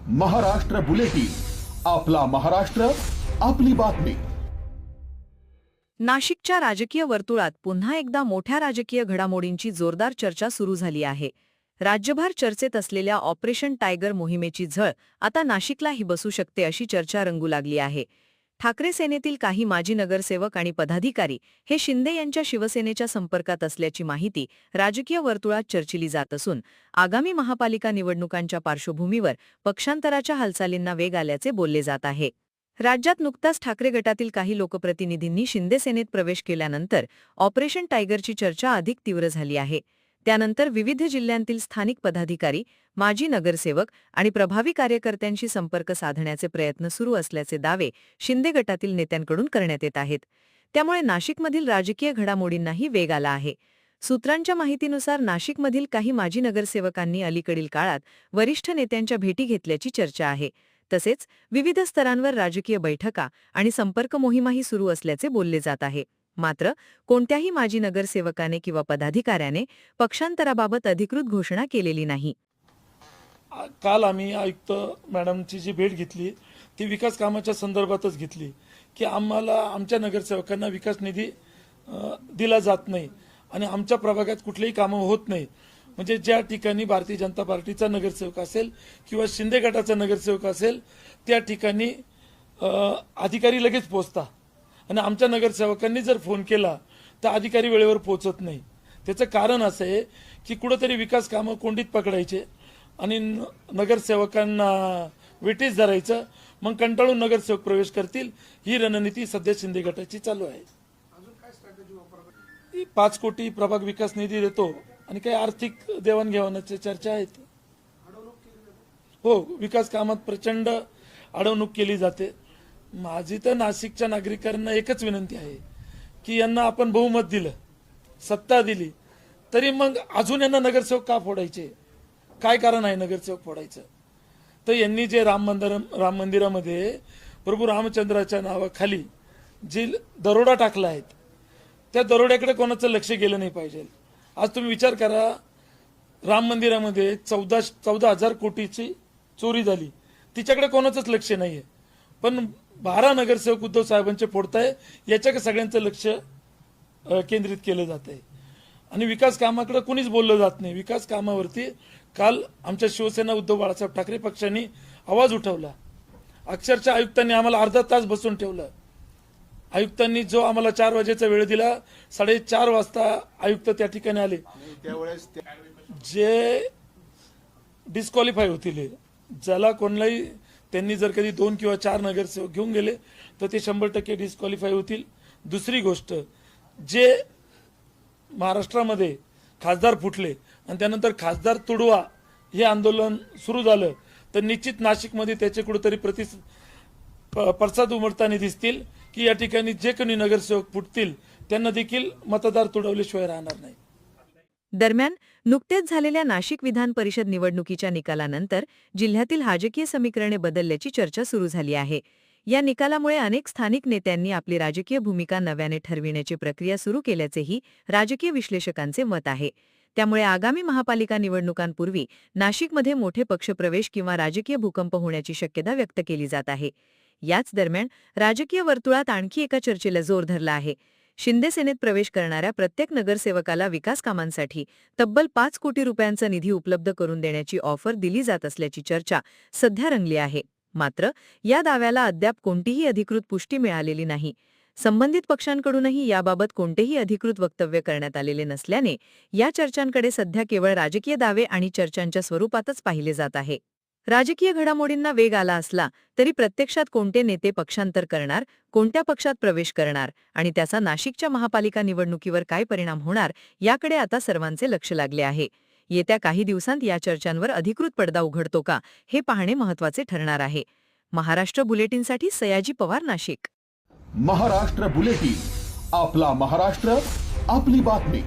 Maharashtra bulletin, आपला महाराष्ट्र, आपली बातमी. नाशिकच्या राजकीय वर्तुळात पुन्हा एकदा मोठ्या राजकीय घडामोडींची जोरदार चर्चा सुरू झाली आहे. राज्यभर चर्चेत असलेल्या ऑपरेशन टायगर मोहिमेची झळ आता नाशिकलाही बसू शकते अशी चर्चा रंगू लागली आहे. ठाकरे सेनेतील काही माजी नगरसेवक आणि पदाधिकारी हे शिंदे यांच्या शिवसेनेच्या संपर्कात असल्याची माहिती राजकीय वर्तुळात चर्चिली जात असून आगामी महापालिका निवडणुकांच्या पार्श्वभूमीवर पक्षांतराच्या हालचालींना वेग आल्याचे बोलले जात आहे. राज्यात नुकताच ठाकरे गटातील काही लोकप्रतिनिधींनी शिंदे सेनेत प्रवेश केल्यानंतर ऑपरेशन टायगरची चर्चा अधिक तीव्र झाली आहे. त्यानंतर विविध जिल्ह्यांतील स्थानिक पदाधिकारी, माजी नगरसेवक आणि प्रभावी कार्यकर्त्यांशी संपर्क साधण्याचे प्रयत्न सुरू असल्याचे दावे शिंदे गटातील नेत्यांकडून करण्यात येत आहेत. त्यामुळे नाशिकमधील राजकीय घडामोडींनाही वेग आला आहे. सूत्रांच्या माहितीनुसार नाशिकमधील काही माजी नगरसेवकांनी अलीकडील काळात वरिष्ठ नेत्यांच्या भेटी घेतल्याची चर्चा आहे. तसेच विविध स्तरांवर राजकीय बैठका आणि संपर्क मोहिमाही सुरू असल्याचे बोलले जात आहे. मात्र कोणत्याही माजी नगरसेवकाने किंवा पदाधिकाऱ्याने पक्षांतराबाबत अधिकृत घोषणा केलेली नाही. काल आम्ही आयुक्त मॅडमची जी भेट घेतली ती विकास कामाच्या संदर्भातच घेतली की आम्हाला आमच्या नगरसेवकांना विकास निधी दिला जात नाही आणि आमच्या प्रभागात कुठलेही कामं होत नाही. म्हणजे ज्या ठिकाणी भारतीय जनता पार्टीचा नगरसेवक असेल किंवा शिंदे गटाचा नगरसेवक असेल त्या ठिकाणी अधिकारी लगेच पोहोचता आणि आमच्या नगरसेवकांनी जर फोन केला तर अधिकारी वेळेवर पोहोचत नाही. त्याचं कारण असं आहे की कुठंतरी विकास कामं कोंडीत पकडायचे आणि नगरसेवकांना वेटीस धरायचं, मग कंटाळून नगरसेवक प्रवेश करतील. ही रणनीती सध्या शिंदे गटाची चालू आहे. 5 कोटी प्रभाग विकास निधी देतो आणि काही आर्थिक देवाणघेवाणाच्या चर्चा आहेत. हो, विकास कामात प्रचंड अडवणूक केली जाते. माझी तर नाशिकच्या नागरिकांना एकच विनंती आहे की यांना आपण बहुमत दिलं, सत्ता दिली, तरी मग अजून यांना नगरसेवक का फोडायचे? काय कारण आहे नगरसेवक फोडायचं? तर यांनी जे राम मंदिरामध्ये प्रभू रामचंद्राच्या नावाखाली जे दरोडा टाकला आहे त्या दरोड्याकडे कोणाचं लक्ष गेलं नाही पाहिजे. आज तुम्ही विचार करा, राम मंदिरामध्ये 14,000 कोटीची चोरी झाली, तिच्याकडे कोणाचंच लक्ष नाहीये. पण 12 नगरसेवक उद्धव साहेबांचे फोडताय, याच्याकडे सगळ्यांचं लक्ष केंद्रित केलं जात आहे आणि विकास कामाकडे कुणीच बोललं जात नाही. विकास कामावरती काल आमच्या शिवसेना उद्धव बाळासाहेब ठाकरे पक्षांनी आवाज उठवला. अक्षरशः आयुक्तांनी आम्हाला अर्धा तास बसून ठेवलं. आयुक्तांनी जो आम्हाला 4 वाजेचा वेळ दिला, 4:30 वाजता आयुक्त त्या ठिकाणी आले. जे डिस्क्वालिफाय होतील, ज्याला कोणालाही त्यांनी जर कधी 2 किंवा 4 नगरसेवक घेऊन गेले तर ते 100% डिस्क्वालिफाय होतील. दुसरी गोष्ट, जे महाराष्ट्रामध्ये खासदार फुटले आणि त्यानंतर खासदार तुडवा हे आंदोलन सुरू झालं तर निश्चित नाशिकमध्ये त्याचे कुठेतरी पडसाद उमटताना दिसतील की या ठिकाणी जे कोणी नगरसेवक फुटतील त्यांना देखील मतदार तुडवल्याशिवाय राहणार नाही. दरम्यान नुकत्याच झालेल्या नाशिक विधान परिषद निवडणुकीच्या निकालानंतर जिल्ह्यातील राजकीय समीकरणे बदलल्याची चर्चा सुरू झाली आहे. या निकालामुळे अनेक स्थानिक नेत्यांनी आपली राजकीय भूमिका नव्याने ठरविण्याची प्रक्रिया सुरू केल्याचेही राजकीय विश्लेषकांचे मत आहे. त्यामुळे आगामी महापालिका निवडणुकांपूर्वी नाशिकमध्ये मोठे पक्षप्रवेश किंवा राजकीय भूकंप होण्याची शक्यता व्यक्त केली जात आहे. याच दरम्यान राजकीय वर्तुळात आणखी एका चर्चेला जोर धरला आहे. शिंदे सेनेत प्रवेश करणाऱ्या प्रत्येक नगरसेवकाला विकास कामांसाठी तब्बल 5 कोटी रुपयांचा निधी उपलब्ध करून देण्याची ऑफर दिली जात असल्याची चर्चा सध्या रंगली आहे. मात्र या दाव्याला अद्याप कोणतीही अधिकृत पुष्टी मिळालेली नाही. संबंधित पक्षांकडूनही याबाबत कोणतेही अधिकृत वक्तव्य करण्यात आलेले नसल्याने या चर्चांकडे सध्या केवळ राजकीय दावे आणि चर्चांच्या स्वरूपातच पाहिले जात आहे. राजकीय घडामोडींना वेग आला असला तरी प्रत्यक्षात कोणते नेते पक्षांतर करणार, कोणत्या पक्षात प्रवेश करणार आणि त्याचा नाशिकच्या महापालिका निवडणुकीवर काय परिणाम होणार याकडे आता सर्वांचे लक्ष लागले आहे. येत्या काही दिवसांत या चर्चांवर अधिकृत पडदा उघडतो का हे पाहणे महत्त्वाचे ठरणार आहे. महाराष्ट्र बुलेटिनसाठी सयाजी पवार, नाशिक. महाराष्ट्र बुलेटिन, आपला महाराष्ट्र, आपली बातमी.